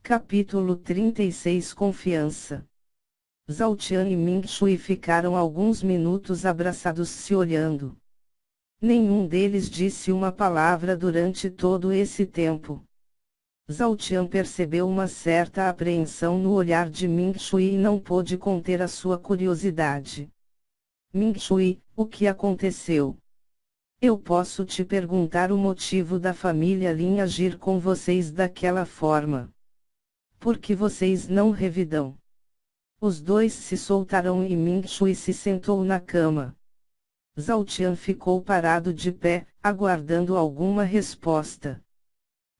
Capítulo 36 Confiança. Zhao Tian e Ming Shui ficaram alguns minutos abraçados se olhando. Nenhum deles disse uma palavra durante todo esse tempo. Zhao Tian percebeu uma certa apreensão no olhar de Ming Shui e não pôde conter a sua curiosidade. Ming Shui, o que aconteceu? Eu posso te perguntar o motivo da família Lin agir com vocês daquela forma? Por que vocês não revidam? Os dois se soltaram e Ming Shui se sentou na cama. Zhao Tian ficou parado de pé, aguardando alguma resposta.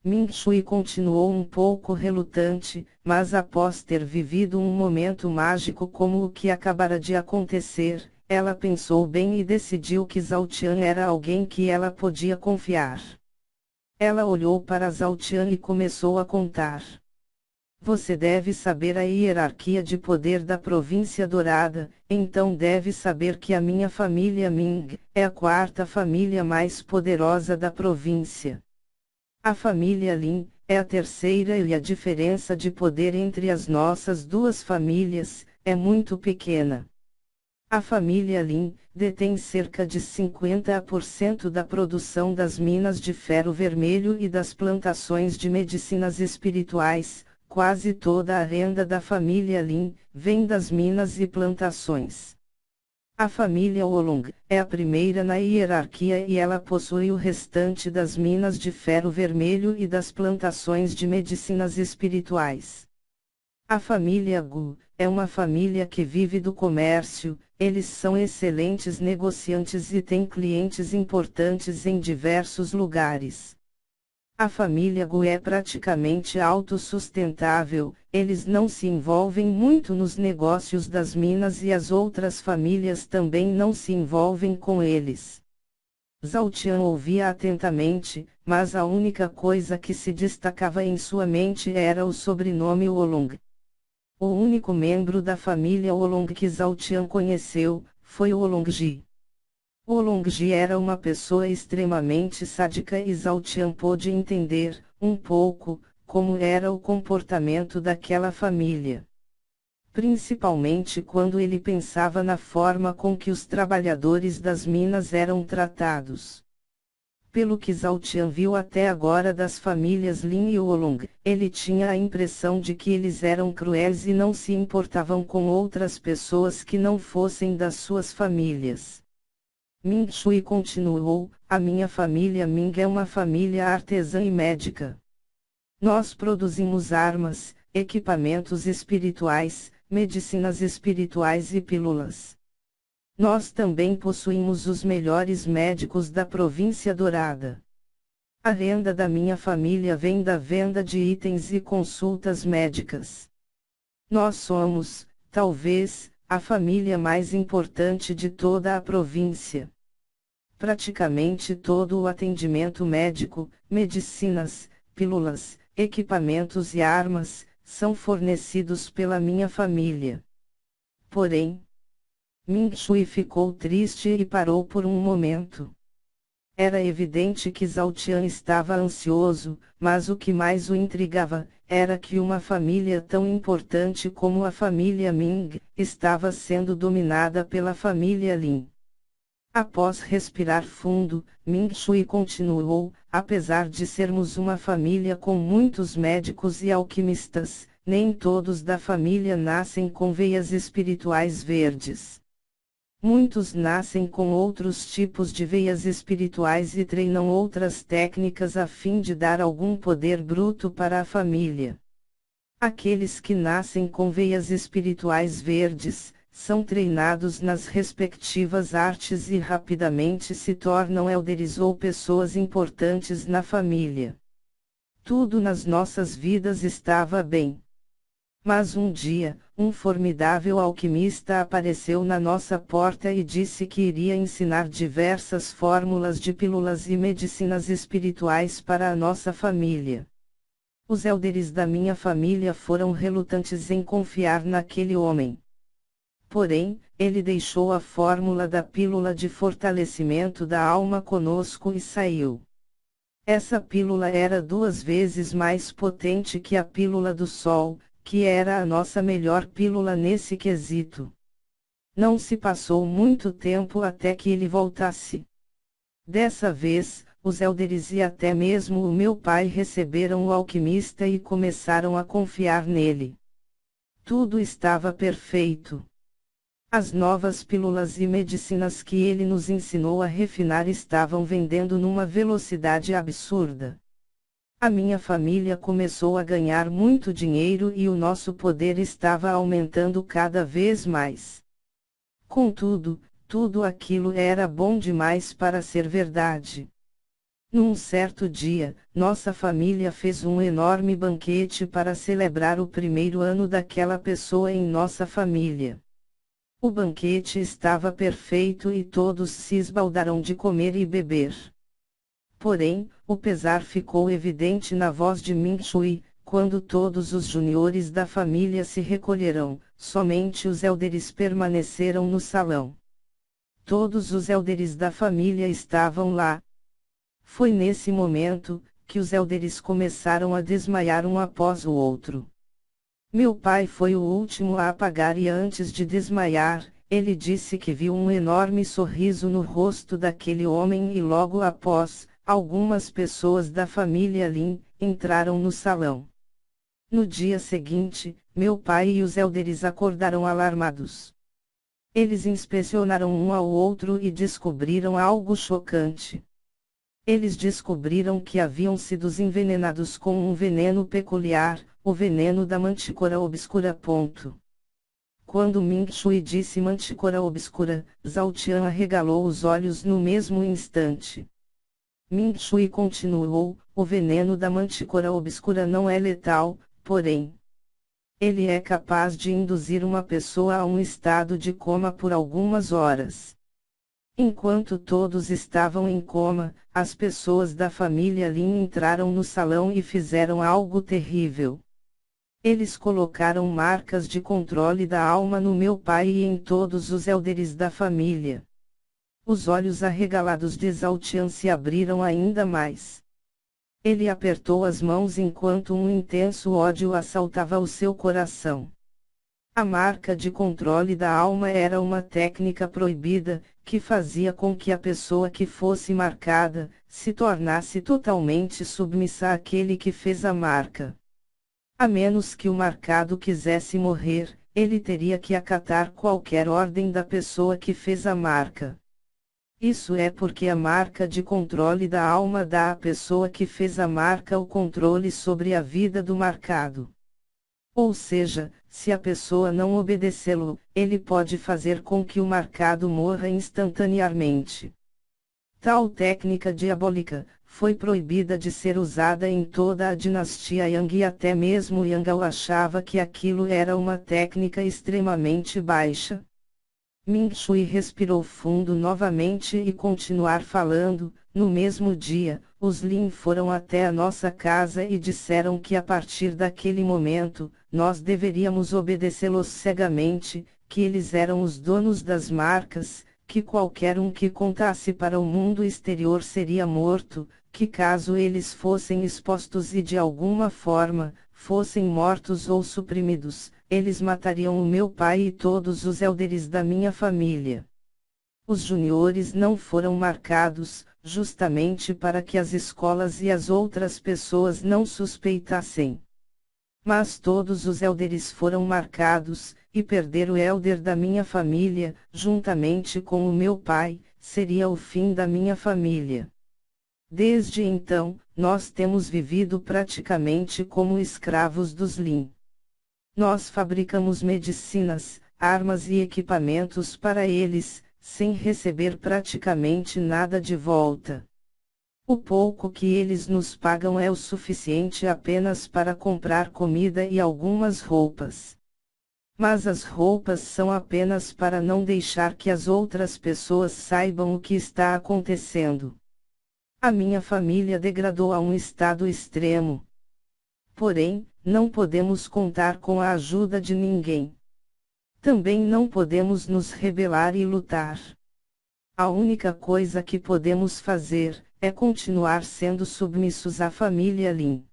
Ming Shui continuou um pouco relutante, mas após ter vivido um momento mágico como o que acabara de acontecer, ela pensou bem e decidiu que Zhao Tian era alguém que ela podia confiar. Ela olhou para Zhao Tian e começou a contar. Você deve saber a hierarquia de poder da província Dourada, então deve saber que a minha família Ming é a quarta família mais poderosa da província. A família Lin é a terceira e a diferença de poder entre as nossas duas famílias é muito pequena. A família Lin detém cerca de 50% da produção das minas de ferro vermelho e das plantações de medicinas espirituais. Quase toda a renda da família Lin vem das minas e plantações. A família Wolong é a primeira na hierarquia e ela possui o restante das minas de ferro vermelho e das plantações de medicinas espirituais. A família Gu é uma família que vive do comércio, eles são excelentes negociantes e têm clientes importantes em diversos lugares. A família Gu é praticamente autossustentável, eles não se envolvem muito nos negócios das minas e as outras famílias também não se envolvem com eles. Zhao Tian ouvia atentamente, mas a única coisa que se destacava em sua mente era o sobrenome Wolong. O único membro da família Wolong que Zhao Tian conheceu, foi Wolongji. Wolongji era uma pessoa extremamente sádica e Zhao Tian pôde entender, um pouco, como era o comportamento daquela família. Principalmente quando ele pensava na forma com que os trabalhadores das minas eram tratados. Pelo que Zhao Tian viu até agora das famílias Lin e Wolong, ele tinha a impressão de que eles eram cruéis e não se importavam com outras pessoas que não fossem das suas famílias. Ming Shui continuou, a minha família Ming é uma família artesã e médica. Nós produzimos armas, equipamentos espirituais, medicinas espirituais e pílulas. Nós também possuímos os melhores médicos da província Dourada. A renda da minha família vem da venda de itens e consultas médicas. Nós somos, talvez, a família mais importante de toda a província. Praticamente todo o atendimento médico, medicinas, pílulas, equipamentos e armas, são fornecidos pela minha família. Porém, Ming Shui ficou triste e parou por um momento. Era evidente que Zhao Tian estava ansioso, mas o que mais o intrigava, era que uma família tão importante como a família Ming, estava sendo dominada pela família Lin. Após respirar fundo, Ming Shui continuou, apesar de sermos uma família com muitos médicos e alquimistas, nem todos da família nascem com veias espirituais verdes. Muitos nascem com outros tipos de veias espirituais e treinam outras técnicas a fim de dar algum poder bruto para a família. Aqueles que nascem com veias espirituais verdes, são treinados nas respectivas artes e rapidamente se tornam elders ou pessoas importantes na família. Tudo nas nossas vidas estava bem. Mas um dia, um formidável alquimista apareceu na nossa porta e disse que iria ensinar diversas fórmulas de pílulas e medicinas espirituais para a nossa família. Os elders da minha família foram relutantes em confiar naquele homem. Porém, ele deixou a fórmula da pílula de fortalecimento da alma conosco e saiu. Essa pílula era 2 vezes mais potente que a pílula do Sol, que era a nossa melhor pílula nesse quesito. Não se passou muito tempo até que ele voltasse. Dessa vez, os Elders e até mesmo o meu pai receberam o alquimista e começaram a confiar nele. Tudo estava perfeito. As novas pílulas e medicinas que ele nos ensinou a refinar estavam vendendo numa velocidade absurda. A minha família começou a ganhar muito dinheiro e o nosso poder estava aumentando cada vez mais. Contudo, tudo aquilo era bom demais para ser verdade. Num certo dia, nossa família fez um enorme banquete para celebrar o primeiro ano daquela pessoa em nossa família. O banquete estava perfeito e todos se esbaldaram de comer e beber. Porém, o pesar ficou evidente na voz de Ming Shui, quando todos os juniores da família se recolheram, somente os Elders permaneceram no salão. Todos os Elders da família estavam lá. Foi nesse momento, que os Elders começaram a desmaiar um após o outro. Meu pai foi o último a apagar e antes de desmaiar, ele disse que viu um enorme sorriso no rosto daquele homem e logo após, algumas pessoas da família Lin entraram no salão. No dia seguinte, meu pai e os Elders acordaram alarmados. Eles inspecionaram um ao outro e descobriram algo chocante. Eles descobriram que haviam sido envenenados com um veneno peculiar, o veneno da mantícora obscura. Quando Ming Shui disse mantícora obscura, Zhao Tian arregalou os olhos no mesmo instante. Ming Shui continuou, o veneno da mantícora obscura não é letal, porém, ele é capaz de induzir uma pessoa a um estado de coma por algumas horas. Enquanto todos estavam em coma, as pessoas da família Lin entraram no salão e fizeram algo terrível. Eles colocaram marcas de controle da alma no meu pai e em todos os Elders da família. Os olhos arregalados de Zhao Tian se abriram ainda mais. Ele apertou as mãos enquanto um intenso ódio assaltava o seu coração. A marca de controle da alma era uma técnica proibida, que fazia com que a pessoa que fosse marcada, se tornasse totalmente submissa àquele que fez a marca. A menos que o marcado quisesse morrer, ele teria que acatar qualquer ordem da pessoa que fez a marca. Isso é porque a marca de controle da alma dá à pessoa que fez a marca o controle sobre a vida do marcado. Ou seja, se a pessoa não obedecê-lo, ele pode fazer com que o marcado morra instantaneamente. Tal técnica diabólica foi proibida de ser usada em toda a dinastia Yang e até mesmo Yang achava que aquilo era uma técnica extremamente baixa. Ming Shui respirou fundo novamente e continuar falando. No mesmo dia, os Lin foram até a nossa casa e disseram que a partir daquele momento, nós deveríamos obedecê-los cegamente, que eles eram os donos das marcas, que qualquer um que contasse para o mundo exterior seria morto, que caso eles fossem expostos e de alguma forma, fossem mortos ou suprimidos, eles matariam o meu pai e todos os Elders da minha família. Os juniores não foram marcados, justamente para que as escolas e as outras pessoas não suspeitassem. Mas todos os Elders foram marcados, e perder o Elder da minha família, juntamente com o meu pai, seria o fim da minha família. Desde então, nós temos vivido praticamente como escravos dos Lin. Nós fabricamos medicinas, armas e equipamentos para eles, sem receber praticamente nada de volta. O pouco que eles nos pagam é o suficiente apenas para comprar comida e algumas roupas. Mas as roupas são apenas para não deixar que as outras pessoas saibam o que está acontecendo. A minha família degradou a um estado extremo. Porém, não podemos contar com a ajuda de ninguém. Também não podemos nos rebelar e lutar. A única coisa que podemos fazer, é continuar sendo submissos à família Lin.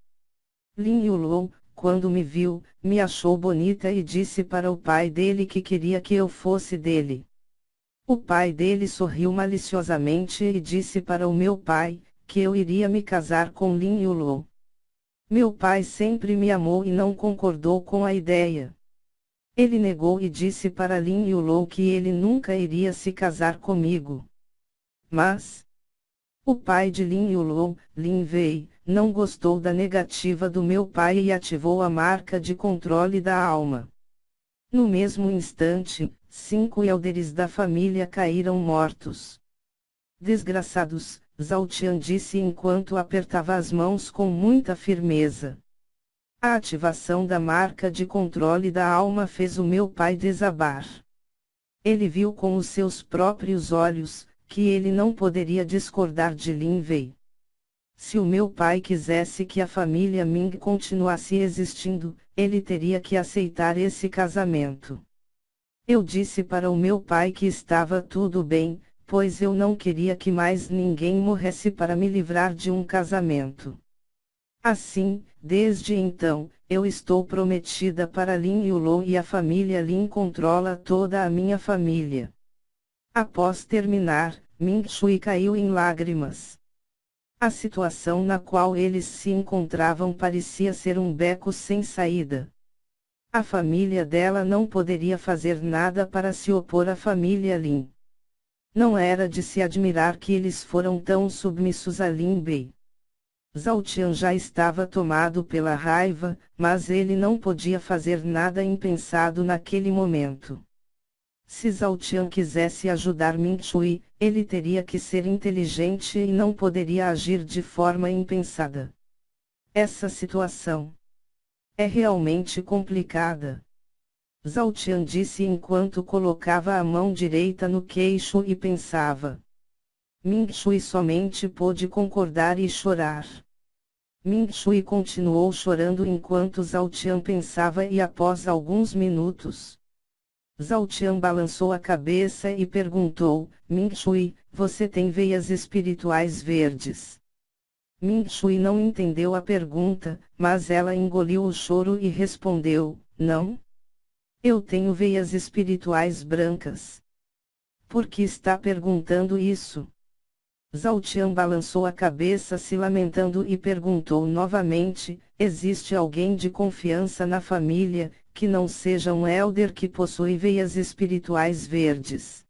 Lin Yulou, quando me viu, me achou bonita e disse para o pai dele que queria que eu fosse dele. O pai dele sorriu maliciosamente e disse para o meu pai, que eu iria me casar com Lin Yulou. Meu pai sempre me amou e não concordou com a ideia. Ele negou e disse para Lin Yulou que ele nunca iria se casar comigo. Mas o pai de Lin Yulou, Lin Wei, não gostou da negativa do meu pai e ativou a marca de controle da alma. No mesmo instante, 5 élderes da família caíram mortos. Desgraçados, Zhao Tian disse enquanto apertava as mãos com muita firmeza. A ativação da marca de controle da alma fez o meu pai desabar. Ele viu com os seus próprios olhos, que ele não poderia discordar de Lin Wei. Se o meu pai quisesse que a família Ming continuasse existindo, ele teria que aceitar esse casamento. Eu disse para o meu pai que estava tudo bem, pois eu não queria que mais ninguém morresse para me livrar de um casamento. Assim, desde então, eu estou prometida para Lin Yulou e a família Lin controla toda a minha família. Após terminar, Ming Shui caiu em lágrimas. A situação na qual eles se encontravam parecia ser um beco sem saída. A família dela não poderia fazer nada para se opor à família Lin. Não era de se admirar que eles foram tão submissos a Lin Bei. Zhao Tian já estava tomado pela raiva, mas ele não podia fazer nada impensado naquele momento. Se Zhao Tian quisesse ajudar Ming Shui, ele teria que ser inteligente e não poderia agir de forma impensada. Essa situação é realmente complicada. Zhao Tian disse enquanto colocava a mão direita no queixo e pensava. Ming Shui somente pôde concordar e chorar. Ming Shui continuou chorando enquanto Zhao Tian pensava e após alguns minutos, Zhao Tian balançou a cabeça e perguntou, Ming Shui, você tem veias espirituais verdes? Ming Shui não entendeu a pergunta, mas ela engoliu o choro e respondeu, não. Eu tenho veias espirituais brancas. Por que está perguntando isso? Zhao Tian balançou a cabeça se lamentando e perguntou novamente, existe alguém de confiança na família, que não seja um elder que possui veias espirituais verdes?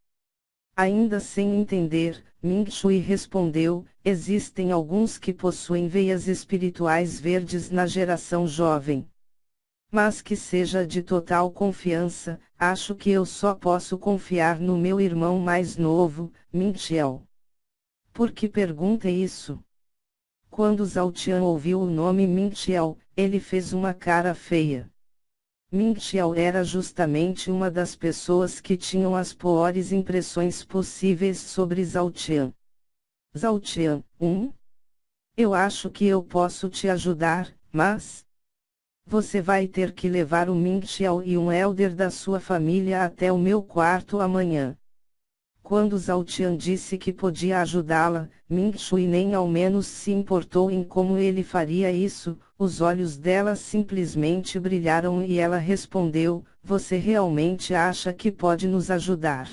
Ainda sem entender, Ming Shui respondeu, existem alguns que possuem veias espirituais verdes na geração jovem. Mas que seja de total confiança, acho que eu só posso confiar no meu irmão mais novo, Ming Xiao. Por que pergunta isso? Quando Zhao Tian ouviu o nome Ming Xiao, ele fez uma cara feia. Ming Xiao era justamente uma das pessoas que tinham as piores impressões possíveis sobre Zhao Tian. Zhao Tian, eu acho que eu posso te ajudar, mas você vai ter que levar o Ming Xiao e um elder da sua família até o meu quarto amanhã. Quando Zhao Tian disse que podia ajudá-la, Ming Shui nem ao menos se importou em como ele faria isso, os olhos dela simplesmente brilharam e ela respondeu, você realmente acha que pode nos ajudar?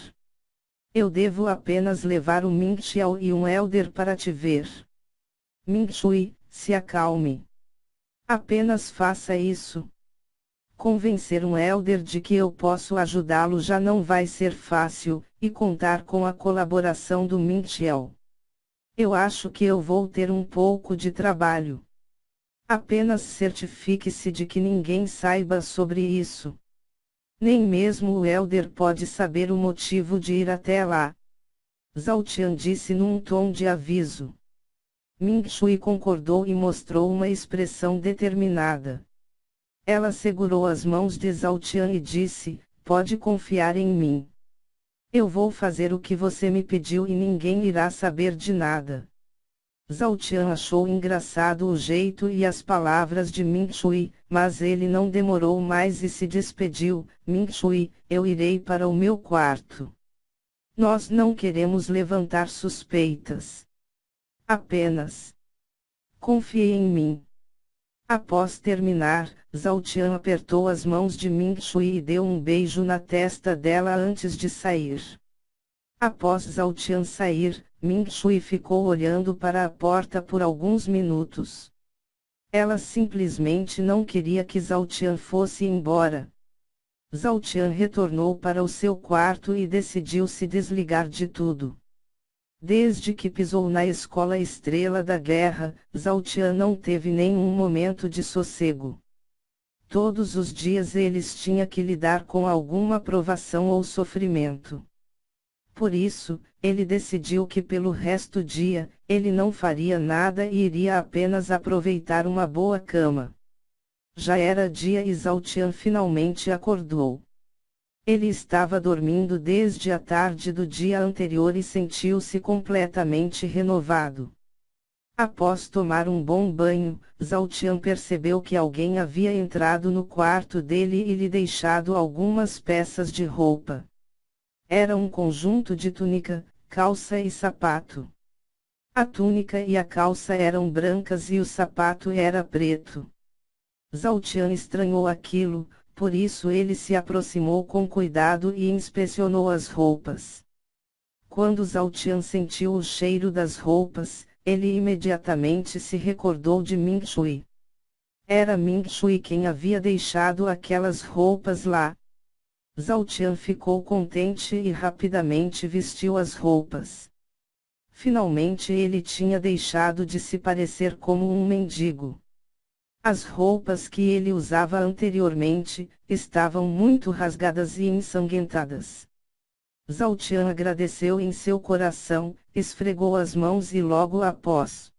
Eu devo apenas levar o Ming Xiao e um elder para te ver. Ming Shui, se acalme. Apenas faça isso. Convencer um elder de que eu posso ajudá-lo já não vai ser fácil, e contar com a colaboração do Ming Xiao. Eu acho que eu vou ter um pouco de trabalho. Apenas certifique-se de que ninguém saiba sobre isso. Nem mesmo o elder pode saber o motivo de ir até lá. Zhao Tian disse num tom de aviso. Ming Shui concordou e mostrou uma expressão determinada. Ela segurou as mãos de Zhao Tian e disse, pode confiar em mim. Eu vou fazer o que você me pediu e ninguém irá saber de nada. Zhao Tian achou engraçado o jeito e as palavras de Ming Shui, mas ele não demorou mais e se despediu, Ming Shui, eu irei para o meu quarto. Nós não queremos levantar suspeitas. Apenas confie em mim. Após terminar, Zhao Tian apertou as mãos de Ming Shui e deu um beijo na testa dela antes de sair. Após Zhao Tian sair, Ming Shui ficou olhando para a porta por alguns minutos. Ela simplesmente não queria que Zhao Tian fosse embora. Zhao Tian retornou para o seu quarto e decidiu se desligar de tudo. Desde que pisou na escola Estrela da Guerra, Zhao Tian não teve nenhum momento de sossego. Todos os dias eles tinham que lidar com alguma provação ou sofrimento. Por isso, ele decidiu que pelo resto do dia, ele não faria nada e iria apenas aproveitar uma boa cama. Já era dia e Zhao Tian finalmente acordou. Ele estava dormindo desde a tarde do dia anterior e sentiu-se completamente renovado. Após tomar um bom banho, Zhao Tian percebeu que alguém havia entrado no quarto dele e lhe deixado algumas peças de roupa. Era um conjunto de túnica, calça e sapato. A túnica e a calça eram brancas e o sapato era preto. Zhao Tian estranhou aquilo, por isso ele se aproximou com cuidado e inspecionou as roupas. Quando Zhao Tian sentiu o cheiro das roupas, ele imediatamente se recordou de Ming Shui. Era Ming Shui quem havia deixado aquelas roupas lá. Zhao Tian ficou contente e rapidamente vestiu as roupas. Finalmente ele tinha deixado de se parecer como um mendigo. As roupas que ele usava anteriormente, estavam muito rasgadas e ensanguentadas. Zhao Tian agradeceu em seu coração, esfregou as mãos e logo após.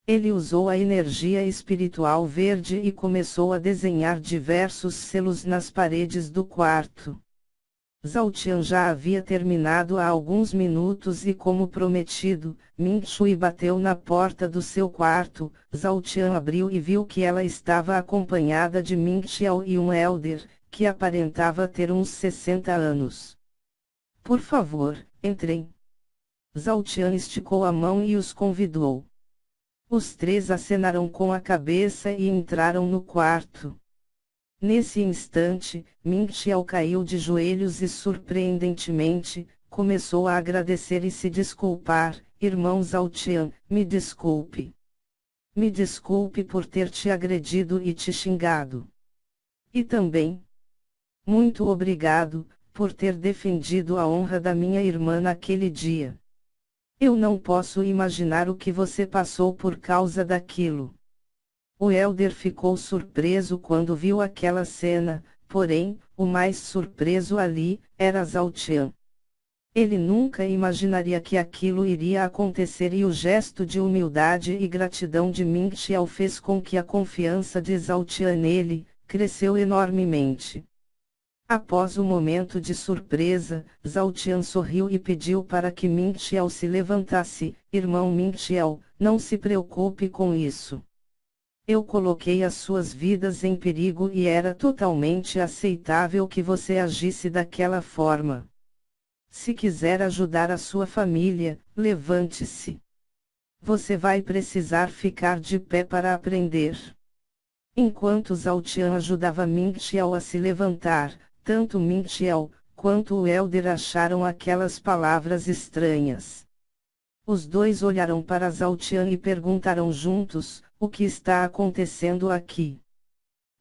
Ele usou a energia espiritual verde e começou a desenhar diversos selos nas paredes do quarto. Zhao Tian já havia terminado há alguns minutos e como prometido, Ming Shui bateu na porta do seu quarto. Zhao Tian abriu e viu que ela estava acompanhada de Ming Xiao e um elder, que aparentava ter uns 60 anos. Por favor, entrem. Zhao Tian esticou a mão e os convidou. Os três acenaram com a cabeça e entraram no quarto. Nesse instante, Ming Xiao caiu de joelhos e surpreendentemente, começou a agradecer e se desculpar. Irmão Zhao Tian, me desculpe. Me desculpe por ter te agredido e te xingado. E também, muito obrigado, por ter defendido a honra da minha irmã naquele dia. Eu não posso imaginar o que você passou por causa daquilo. O elder ficou surpreso quando viu aquela cena, porém, o mais surpreso ali, era Zhao Tian. Ele nunca imaginaria que aquilo iria acontecer e o gesto de humildade e gratidão de Ming Xiao fez com que a confiança de Zhao Tian nele, cresceu enormemente. Após o momento de surpresa, Zhao Tian sorriu e pediu para que Ming Xiao se levantasse. Irmão Ming Xiao, não se preocupe com isso. Eu coloquei as suas vidas em perigo e era totalmente aceitável que você agisse daquela forma. Se quiser ajudar a sua família, levante-se. Você vai precisar ficar de pé para aprender. Enquanto Zhao Tian ajudava Ming Xiao a se levantar, tanto Ming Xiao, quanto o elder acharam aquelas palavras estranhas. Os dois olharam para Zhao Tian e perguntaram juntos, o que está acontecendo aqui?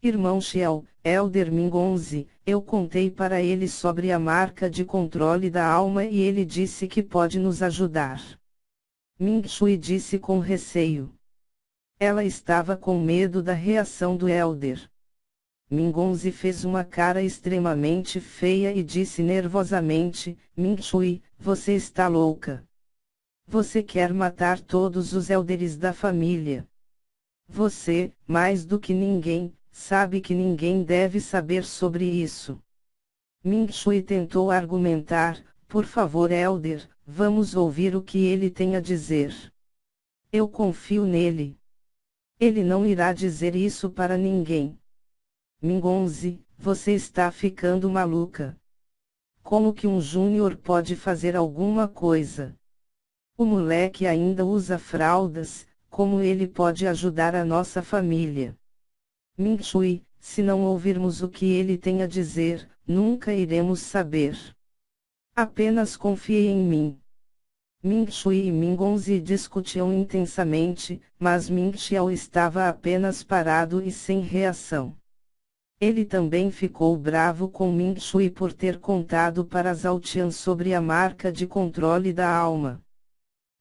Irmão Xiao, elder Ming 11, eu contei para ele sobre a marca de controle da alma e ele disse que pode nos ajudar. Ming Shui disse com receio. Ela estava com medo da reação do elder. Ming 11 fez uma cara extremamente feia e disse nervosamente, Ming Shui, você está louca. Você quer matar todos os elders da família. Você, mais do que ninguém, sabe que ninguém deve saber sobre isso. Ming Shui tentou argumentar, por favor elder, vamos ouvir o que ele tem a dizer. Eu confio nele. Ele não irá dizer isso para ninguém. Ming 11, você está ficando maluca. Como que um júnior pode fazer alguma coisa? O moleque ainda usa fraldas, como ele pode ajudar a nossa família? Ming Shui, se não ouvirmos o que ele tem a dizer, nunca iremos saber. Apenas confie em mim. Ming Shui e Ming Hongzhi discutiam intensamente, mas Ming Xiao estava apenas parado e sem reação. Ele também ficou bravo com Ming Shui por ter contado para Zhao Tian sobre a marca de controle da alma.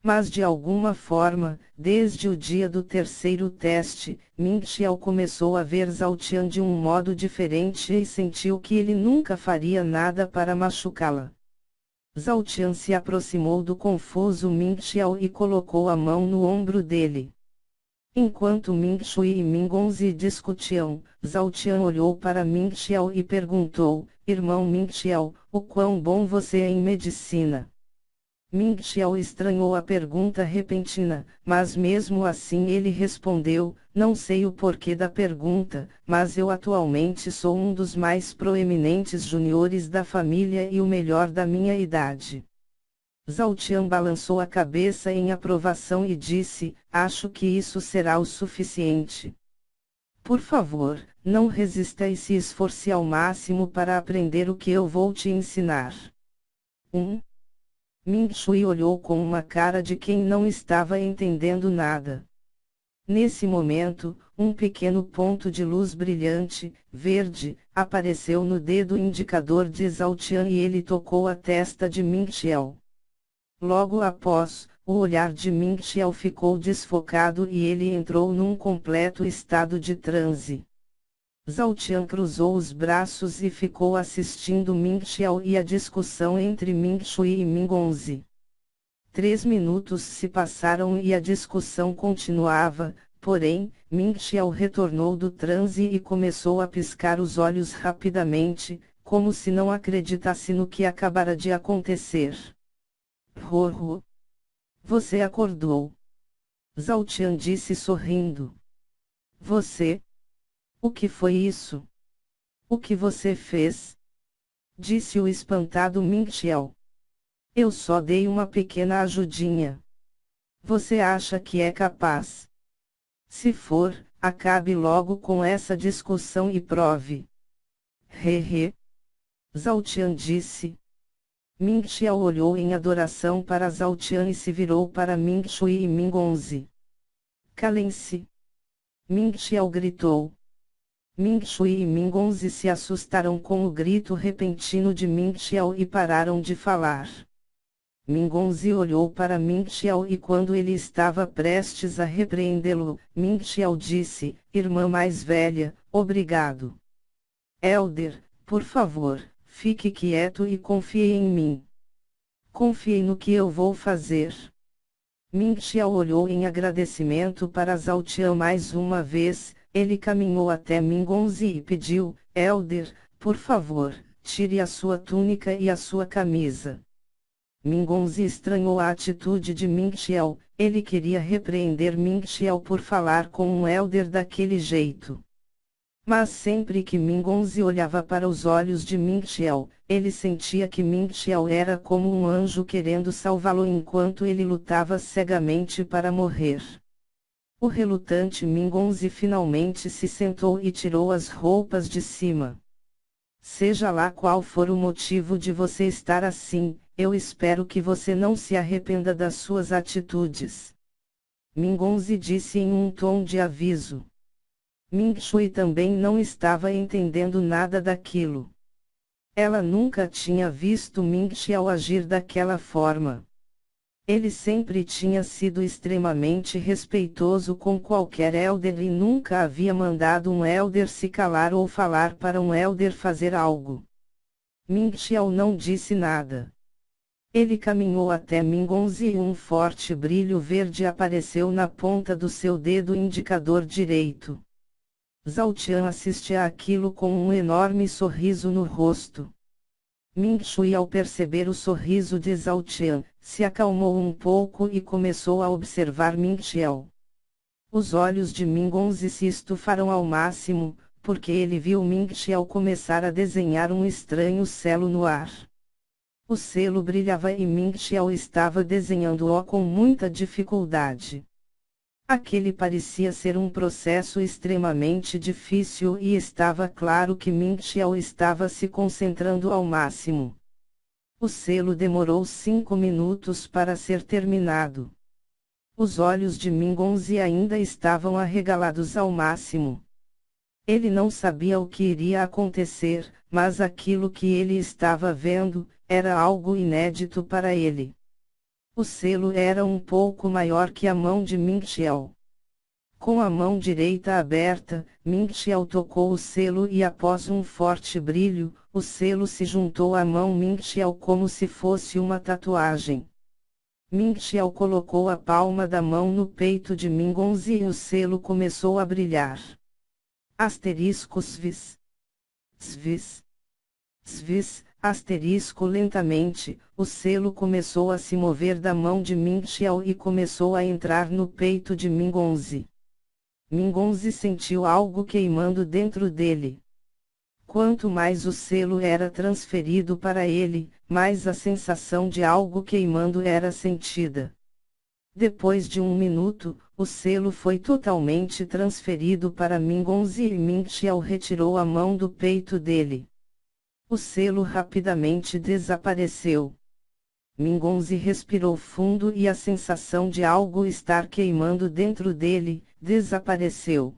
Mas de alguma forma, desde o dia do terceiro teste, Ming Xiao começou a ver Zhao Tian de um modo diferente e sentiu que ele nunca faria nada para machucá-la. Zhao Tian se aproximou do confuso Ming Xiao e colocou a mão no ombro dele. Enquanto Ming Shui e Ming Hongzhi discutiam, Zhao Tian olhou para Ming Xiao e perguntou: Irmão Ming Xiao, o quão bom você é em medicina? Ming Xiao estranhou a pergunta repentina, mas mesmo assim ele respondeu: Não sei o porquê da pergunta, mas eu atualmente sou um dos mais proeminentes juniores da família e o melhor da minha idade. Zhao Tian balançou a cabeça em aprovação e disse: Acho que isso será o suficiente. Por favor, não resista e se esforce ao máximo para aprender o que eu vou te ensinar. 1. Ming Shui olhou com uma cara de quem não estava entendendo nada. Nesse momento, um pequeno ponto de luz brilhante, verde, apareceu no dedo indicador de Zhao Tian e ele tocou a testa de Ming Xiao. Logo após, o olhar de Ming Xiao ficou desfocado e ele entrou num completo estado de transe. Zhao Tian cruzou os braços e ficou assistindo Ming Xiao e a discussão entre Ming Shui e Ming Hongzhi. 3 minutos se passaram e a discussão continuava, porém, Ming Xiao retornou do transe e começou a piscar os olhos rapidamente, como se não acreditasse no que acabara de acontecer. Rorro. Você acordou. Zhao Tian disse sorrindo. Você? O que foi isso? O que você fez? Disse o espantado Ming Xiao. Eu só dei uma pequena ajudinha. Você acha que é capaz? Se for, acabe logo com essa discussão e prove. Hehe. Zhao Tian disse. Ming Xiao olhou em adoração para Zhao Tian e se virou para Ming Shui e Ming Hongzhi. Calem-se! Ming Xiao gritou. Ming Shui e Ming Hongzhi se assustaram com o grito repentino de Ming Xiao e pararam de falar. Ming Hongzhi olhou para Ming Xiao e quando ele estava prestes a repreendê-lo, Ming Xiao disse: Irmã mais velha, obrigado. Elder, por favor, fique quieto e confie em mim. Confie no que eu vou fazer. Ming Xiao olhou em agradecimento para Zhao Tian mais uma vez. Ele caminhou até Ming Hongzhi e pediu: Elder, por favor, tire a sua túnica e a sua camisa. Ming Hongzhi estranhou a atitude de Ming Xiao. Ele queria repreender Ming Xiao por falar com um elder daquele jeito. Mas sempre que Ming Hongzhi olhava para os olhos de Ming Xiao, ele sentia que Ming Xiao era como um anjo querendo salvá-lo enquanto ele lutava cegamente para morrer. O relutante Ming Hongzhi finalmente se sentou e tirou as roupas de cima. Seja lá qual for o motivo de você estar assim, eu espero que você não se arrependa das suas atitudes. Ming Hongzhi disse em um tom de aviso. Ming Shui também não estava entendendo nada daquilo. Ela nunca tinha visto Ming Xiao agir daquela forma. Ele sempre tinha sido extremamente respeitoso com qualquer elder e nunca havia mandado um elder se calar ou falar para um elder fazer algo. Ming Xiao não disse nada. Ele caminhou até Ming Hongzhi e um forte brilho verde apareceu na ponta do seu dedo indicador direito. Zhao Tian assistia àquilo com um enorme sorriso no rosto. Ming Shui, ao perceber o sorriso de Zhao Tian, se acalmou um pouco e começou a observar Ming Xiao. Os olhos de Ming Hongzhi se estufaram ao máximo, porque ele viu Ming Xiao começar a desenhar um estranho selo no ar. O selo brilhava e Ming Xiao estava desenhando-o com muita dificuldade. Aquele parecia ser um processo extremamente difícil e estava claro que Ming Xiao estava se concentrando ao máximo. O selo demorou 5 minutos para ser terminado. Os olhos de Mingonzi ainda estavam arregalados ao máximo. Ele não sabia o que iria acontecer, mas aquilo que ele estava vendo era algo inédito para ele. O selo era um pouco maior que a mão de Ming Xiao. Com a mão direita aberta, Ming Xiao tocou o selo e após um forte brilho, o selo se juntou à mão Ming Xiao como se fosse uma tatuagem. Ming Xiao colocou a palma da mão no peito de Mingonzi e o selo começou a brilhar. Asterisco svis. Svis. Svis, asterisco lentamente, o selo começou a se mover da mão de Ming Xiao e começou a entrar no peito de Mingonzi. Mingonzi sentiu algo queimando dentro dele. Quanto mais o selo era transferido para ele, mais a sensação de algo queimando era sentida. Depois de 1 minuto, o selo foi totalmente transferido para Mingonzi e Ming Xiao retirou a mão do peito dele. O selo rapidamente desapareceu. Mingonzi respirou fundo e a sensação de algo estar queimando dentro dele desapareceu.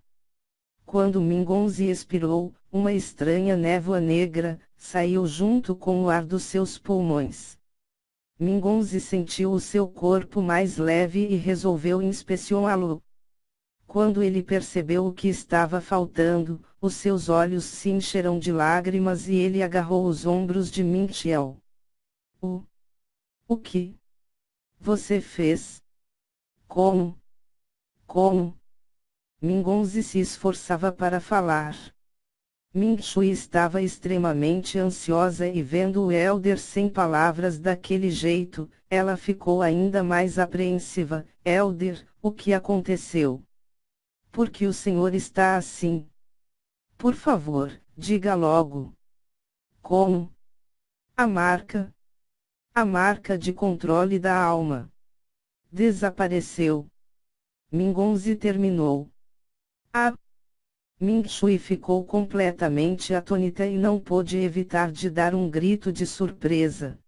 Quando Mingonzi expirou, uma estranha névoa negra saiu junto com o ar dos seus pulmões. Mingonzi sentiu o seu corpo mais leve e resolveu inspecioná-lo. Quando ele percebeu o que estava faltando, os seus olhos se encheram de lágrimas e ele agarrou os ombros de Ming Xiao. O que você fez? Como? Mingonzi se esforçava para falar. Ming Shui estava extremamente ansiosa e vendo o Elder sem palavras daquele jeito, ela ficou ainda mais apreensiva. Elder, o que aconteceu? Por que o senhor está assim? Por favor, diga logo. Como? A marca de controle da alma desapareceu. Mingonzi terminou. Ming Shui ficou completamente atônita e não pôde evitar de dar um grito de surpresa.